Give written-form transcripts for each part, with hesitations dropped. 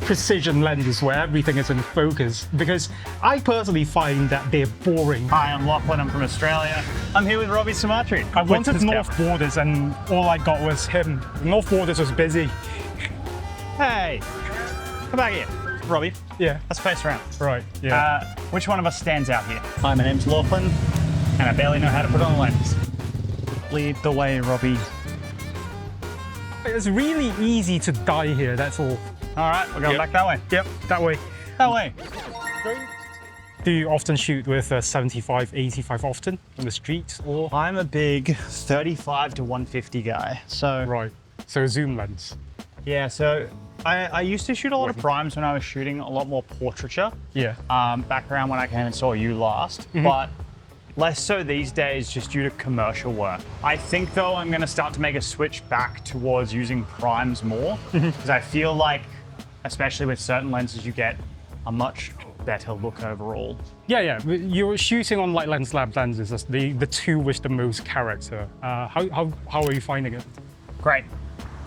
precision lenses where everything is in focus, because I personally find that they're boring. Hi, I'm Lachlan, I'm from Australia. I'm here with Robbie Sumantri. I wanted North Borders and all I got was him. North Borders was busy. Hey, come back here. Robbie. Yeah. Let's face around. Right, yeah. Which one of us stands out here? Hi, my name's Lachlan, and I barely know how to put on a lens. Lead the way, Robbie. It's really easy to die here, that's all. All right, we're going back that way. Yep, that way. That way. Do you often shoot with 75, 85 often on the streets, or? I'm a big 35 to 150 guy, so. Right, so a zoom lens. Yeah, so I used to shoot a lot of primes when I was shooting a lot more portraiture. Yeah. Back around when I came and saw you last, but less so these days just due to commercial work. I think though I'm gonna start to make a switch back towards using primes more, because I feel like, especially with certain lenses, you get a much better look overall. Yeah. You're shooting on like Lens Lab lenses, that's the two with the most character. How are you finding it? Great.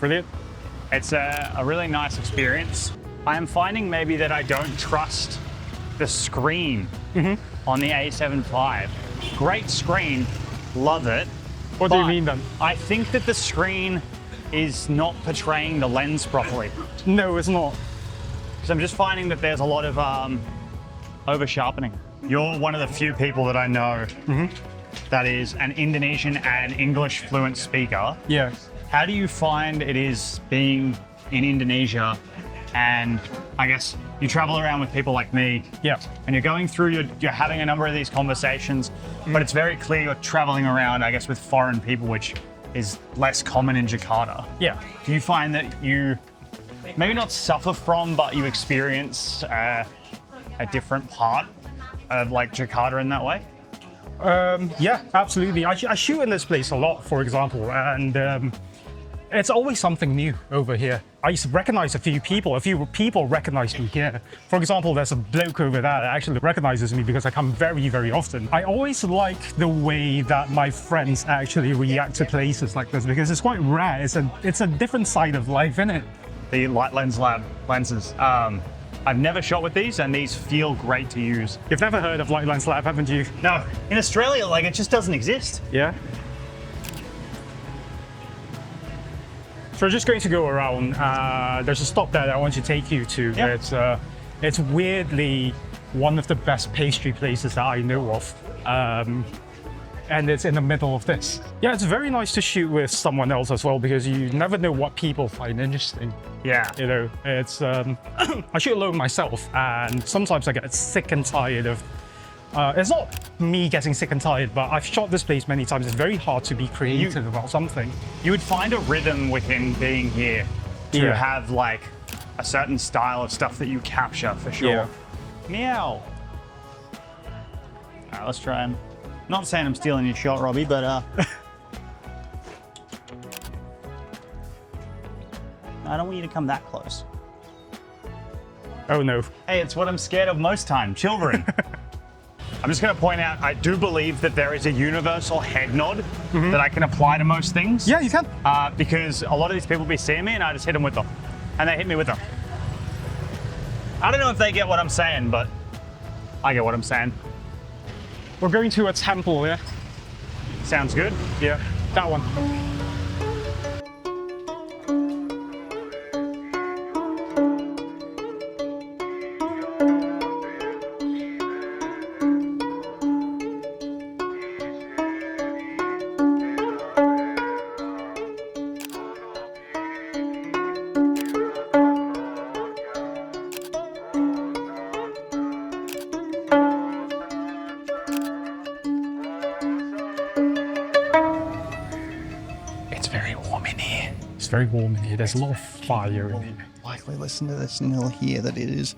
Brilliant. It's a really nice experience. I am finding maybe that I don't trust the screen on the A7 IV. Great screen, love it. What do you mean then? I think that the screen is not portraying the lens properly. No, it's not. Because I'm just finding that there's a lot of over sharpening. You're one of the few people that I know that is an Indonesian and English fluent speaker. Yeah. How do you find it is being in Indonesia, and I guess you travel around with people like me, and you're going through, you're having a number of these conversations, but it's very clear you're traveling around, I guess, with foreign people, which is less common in Jakarta. Yeah. Do you find that you maybe not suffer from, but you experience a different part of like Jakarta in that way? Yeah, absolutely. I shoot in this place a lot, for example, and it's always something new over here. I used to recognize a few people recognize me here. For example, there's a bloke over there that actually recognizes me because I come very, very often. I always like the way that my friends actually react to places like this because it's quite rare. It's a different side of life, isn't it? The Light Lens Lab lenses. I've never shot with these, and these feel great to use. You've never heard of Light Lens Lab, haven't you? No, in Australia, like it just doesn't exist. Yeah. So we're just going to go around. There's a stop there that I want to take you to. Yeah. It's weirdly one of the best pastry places that I know of. And it's in the middle of this. Yeah, it's very nice to shoot with someone else as well because you never know what people find interesting. Yeah. You know, it's, I shoot alone myself and sometimes I get sick and tired of, it's not me getting sick and tired, but I've shot this place many times. It's very hard to be creative about something. You would find a rhythm within being here to have like a certain style of stuff that you capture for sure. Yeah. Meow. All right, let's try and, not saying I'm stealing your shot, Robbie, but I don't want you to come that close. Oh no. Hey, it's what I'm scared of most time, children. I'm just going to point out, I do believe that there is a universal head nod that I can apply to most things. Yeah, you can. Because a lot of these people be seeing me and I just hit them with them. And they hit me with them. I don't know if they get what I'm saying, but I get what I'm saying. We're going to a temple, yeah? Sounds good. Yeah, that one. It's very warm in here. There's a lot of fire in here. Likely listen to this and you'll hear that it is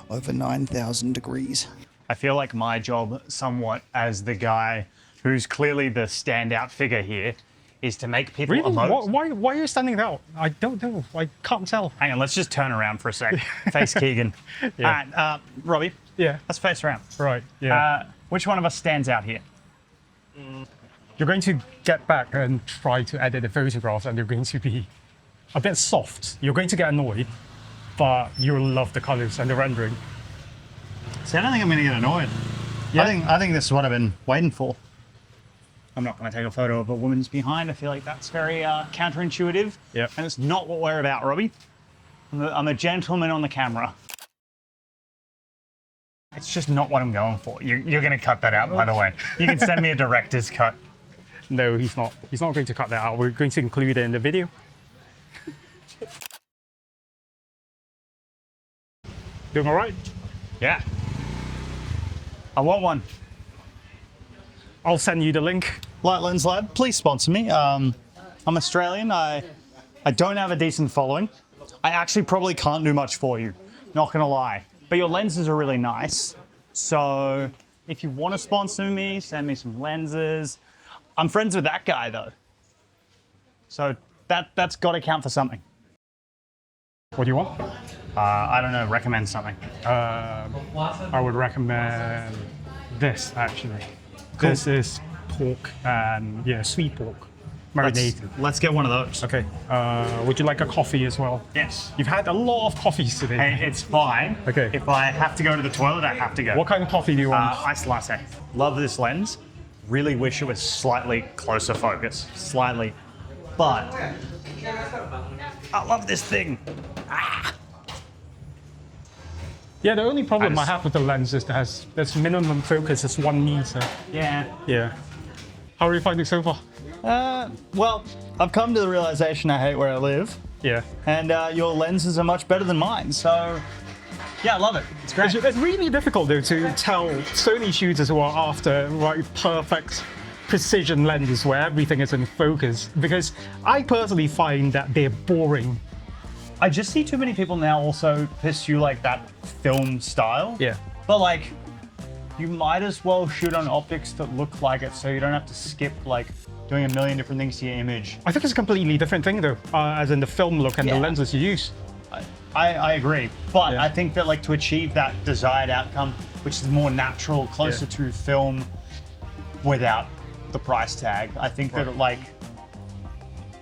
over 9,000 degrees. I feel like my job somewhat as the guy who's clearly the standout figure here is to make people emote. Why are you standing out? I don't know. I can't tell. Hang on, let's just turn around for a sec. Face Keegan. Yeah. All right, Robbie. Yeah. Let's face around. Right. Yeah. Which one of us stands out here? You're going to get back and try to edit the photographs, and you're going to be a bit soft. You're going to get annoyed, but you'll love the colors and the rendering. See, I don't think I'm gonna get annoyed. Yeah. I think this is what I've been waiting for. I'm not gonna take a photo of a woman's behind. I feel like that's very counterintuitive. Yep. And it's not what we're about, Robbie. I'm a gentleman on the camera. It's just not what I'm going for. You're gonna cut that out, by the way. You can send me a director's cut. No, he's not. He's not going to cut that out. We're going to include it in the video. Doing all right? Yeah. I want one. I'll send you the link. Lachlan's Lab, please sponsor me. I'm Australian. I don't have a decent following. I actually probably can't do much for you, not gonna lie. But your lenses are really nice. So if you want to sponsor me, send me some lenses. I'm friends with that guy though. So that's got to count for something. What do you want? I don't know, recommend something. I would recommend this actually. Cool. This is pork and yeah, sweet pork. Marinated. Let's get one of those. Okay. Would you like a coffee as well? Yes. You've had a lot of coffees today. Hey, it's fine. Okay. If I have to go to the toilet, I have to go. What kind of coffee do you want? Iced latte. Love this lens. Really wish it was slightly closer focus. Slightly. But I love this thing. Yeah, the only problem I have with the lens is that there's minimum focus is 1 meter. Yeah. Yeah. How are you finding it so far? Well, I've come to the realization I hate where I live. Yeah. And your lenses are much better than mine. So, yeah, I love it. It's great. It's really difficult though to tell Sony shooters who are after perfect precision lenses where everything is in focus, because I personally find that they're boring. I just see too many people now also pursue like that film style. Yeah. But like, you might as well shoot on optics that look like it, so you don't have to skip like doing a million different things to your image. I think it's a completely different thing though, as in the film look and the lenses you use. I agree, but I think that like to achieve that desired outcome, which is more natural, closer to film, without the price tag, I think that like,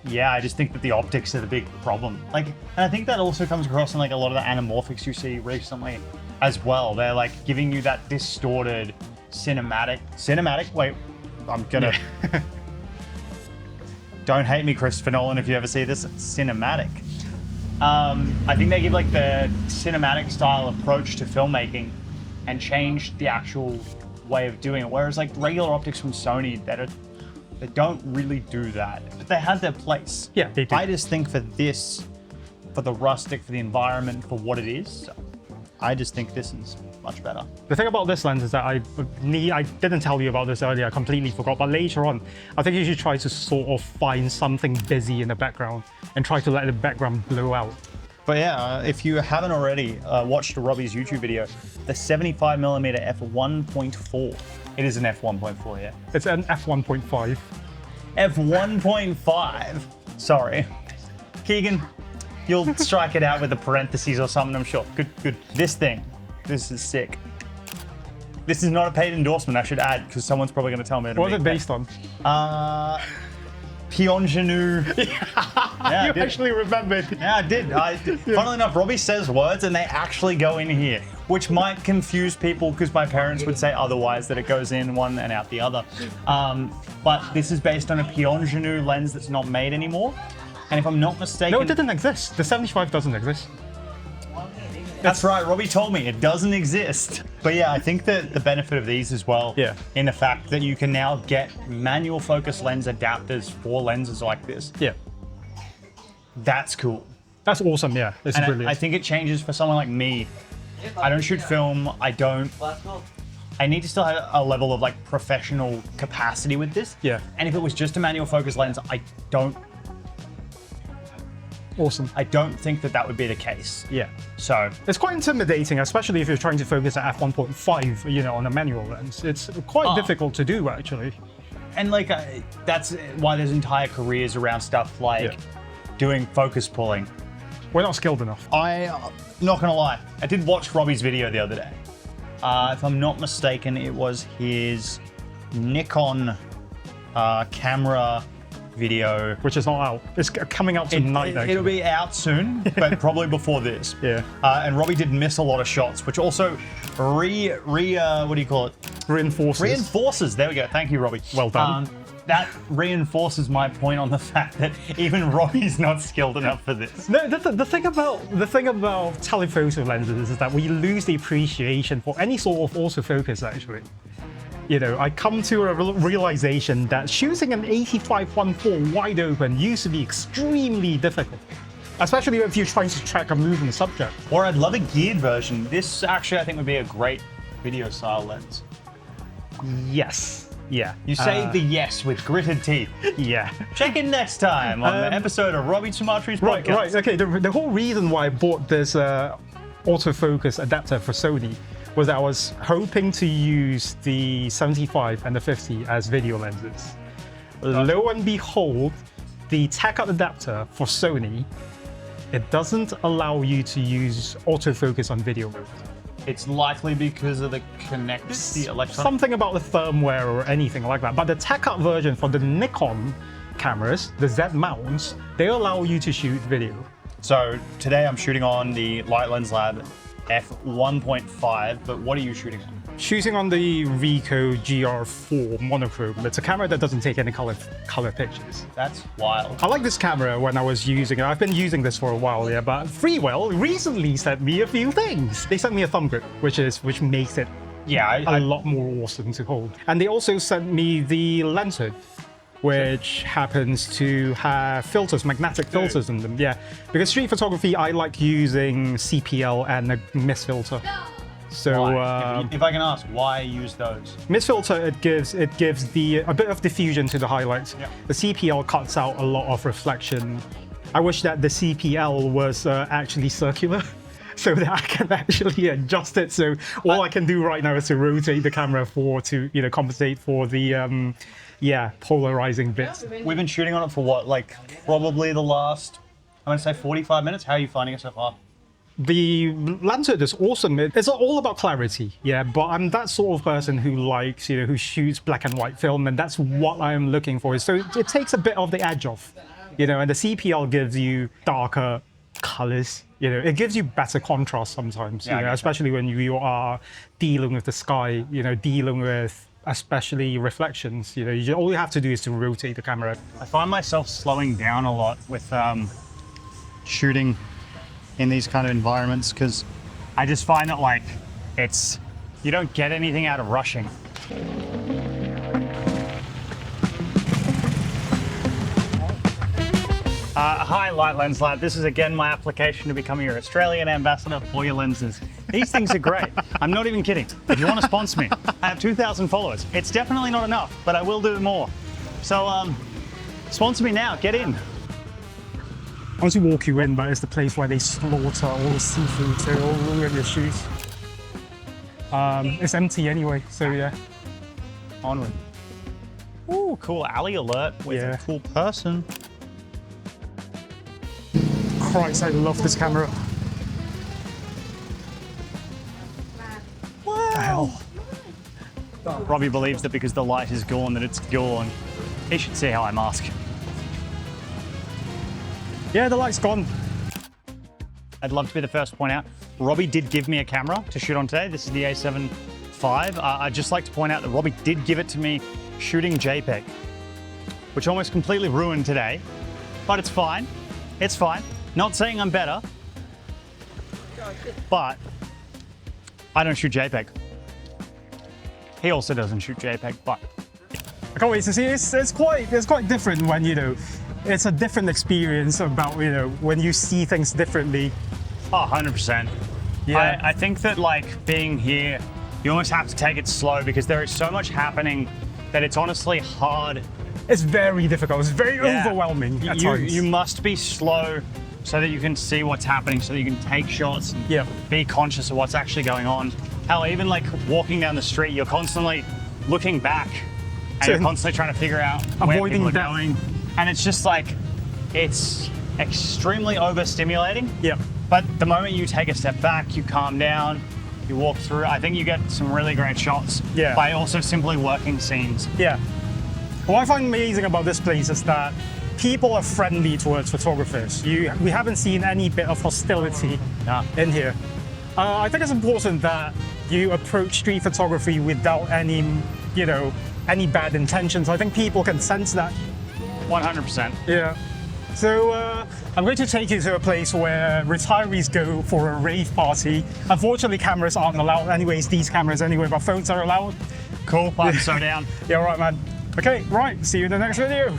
yeah, I just think that the optics are the big problem. Like, and I think that also comes across in like a lot of the anamorphics you see recently as well. They're like giving you that distorted cinematic. Wait, I'm gonna. Don't hate me, Christopher Nolan, if you ever see this. It's cinematic. I think they give like the cinematic style approach to filmmaking and change the actual way of doing it. Whereas like regular optics from Sony, they don't really do that. But they have their place. Yeah, they do. I just think for this, for the rustic, for the environment, for what it is, I just think this is much better. The thing about this lens is that I didn't tell you about this earlier, I completely forgot, but later on, I think you should try to sort of find something busy in the background and try to let the background blow out. But yeah, if you haven't already watched Robbie's YouTube video, the 75mm f1.4. It is an f1.4, yeah. It's an f1.5. f1.5. Sorry. Keegan, you'll strike it out with the parentheses or something, I'm sure. Good. This is sick. This is not a paid endorsement, I should add, because someone's probably going to tell me. What was it based on? Pionjanu. Yeah, you actually remembered. Yeah, I did. Funnily enough, Robbie says words and they actually go in here, which might confuse people because my parents would say otherwise, that it goes in one and out the other. But this is based on a Pionjanu lens that's not made anymore. And if I'm not mistaken... No, it didn't exist. The 75 doesn't exist. That's right, Robbie told me it doesn't exist. But yeah, I think that the benefit of these as well, in the fact that you can now get manual focus lens adapters for lenses like this. Yeah. That's cool. That's awesome, yeah. It's brilliant. I think it changes for someone like me. I don't shoot film, I need to still have a level of like professional capacity with this. Yeah. And if it was just a manual focus lens, I don't think that would be the case. Yeah. So it's quite intimidating, especially if you're trying to focus at f1.5, you know, on a manual lens. It's quite difficult to do, actually. And like, that's why there's entire careers around stuff like doing focus pulling. We're not skilled enough. I'm not gonna lie, I did watch Robbie's video the other day. If I'm not mistaken, it was his Nikon camera video. Which is not out. It's coming out tonight, actually. It'll be out soon, but probably before this. Yeah. And Robbie did miss a lot of shots, which also what do you call it? Reinforces. There we go. Thank you, Robbie. Well done. That reinforces my point on the fact that even Robbie's not skilled enough for this. No, the thing about telephoto lenses is that we lose the appreciation for any sort of autofocus, actually. You know, I come to a realization that shooting an 85-1.4 wide open used to be extremely difficult, especially if you're trying to track a moving subject. Or I'd love a geared version. This actually, I think, would be a great video style lens. Yes. Yeah. You say the yes with gritted teeth. Yeah. Check in next time on the episode of Robbie Sumantri's podcast. Right. Okay. The whole reason why I bought this autofocus adapter for Sony was that I was hoping to use the 75 and the 50 as video lenses. Lo and behold, the TACAP adapter for Sony, it doesn't allow you to use autofocus on video mode. It's likely because of the the electronic. Something about the firmware or anything like that. But the TACAP version for the Nikon cameras, the Z mounts, they allow you to shoot video. So today I'm shooting on the Light Lens Lab f1.5, but what are you shooting on? Shooting on the Ricoh GR IV Monochrome. It's a camera that doesn't take any color pictures. That's wild. I like this camera when I was using it. I've been using this for a while, yeah, but Freewell recently sent me a few things. They sent me a thumb grip, which makes it a lot more awesome to hold. And they also sent me the lens hood, which happens to have filters, magnetic filters in them. Yeah, because street photography, I like using CPL and a mist filter. So if I can ask, why use those? Mist filter, it gives a bit of diffusion to the highlights. Yeah. The CPL cuts out a lot of reflection. I wish that the CPL was actually circular, so that I can actually adjust it. So all I can do right now is to rotate the camera to compensate for the polarizing bits. We've been shooting on it for what, like probably the last, I'm gonna say 45 minutes. How are you finding it so far? The lens hood is awesome. It's all about clarity, yeah. But I'm that sort of person who likes, who shoots black and white film, and that's what I'm looking for. So it takes a bit of the edge off, and the CPL gives you darker colors. It gives you better contrast sometimes, especially when you are dealing with the sky, dealing with especially reflections. All you have to do is to rotate the camera. I find myself slowing down a lot with shooting in these kind of environments, because I just find that you don't get anything out of rushing. Hi Light Lens Lab, this is again my application to becoming your Australian ambassador for your lenses. These things are great. I'm not even kidding. If you want to sponsor me, I have 2,000 followers. It's definitely not enough, but I will do more. So sponsor me now, get in. I want to walk you in, but it's the place where they slaughter all the seafood, so it'll ruin your shoes. It's empty anyway, so yeah. Onward. Ooh, cool alley alert with a cool person. Christ, I love this camera. Wow. Robbie believes that because the light is gone, that it's gone. He should see how I mask. Yeah, the light's gone. I'd love to be the first to point out, Robbie did give me a camera to shoot on today. This is the A7 V. I'd just like to point out that Robbie did give it to me shooting JPEG, which almost completely ruined today, but it's fine. It's fine. Not saying I'm better, but I don't shoot JPEG. He also doesn't shoot JPEG, but I can't wait to see. It's quite different when it's a different experience about when you see things differently. Oh, 100%. Yeah, I think that being here, you almost have to take it slow because there is so much happening that it's honestly hard. It's very difficult. It's very overwhelming at times. You must be slow so that you can see what's happening, so that you can take shots and be conscious of what's actually going on. Hell, even walking down the street, you're constantly looking back and you're constantly trying to figure out where people are going. And it's just it's extremely overstimulating. Yeah. But the moment you take a step back, you calm down, you walk through, I think you get some really great shots by also simply working scenes. Yeah. What I find amazing about this place is that people are friendly towards photographers. We haven't seen any bit of hostility in here. I think it's important that you approach street photography without any, any bad intentions. I think people can sense that. 100%. Yeah. So I'm going to take you to a place where retirees go for a rave party. Unfortunately, cameras aren't allowed. Anyways, these cameras anyway, but phones are allowed. Cool, I'm so down. Yeah, all right, man. Okay, right. See you in the next video.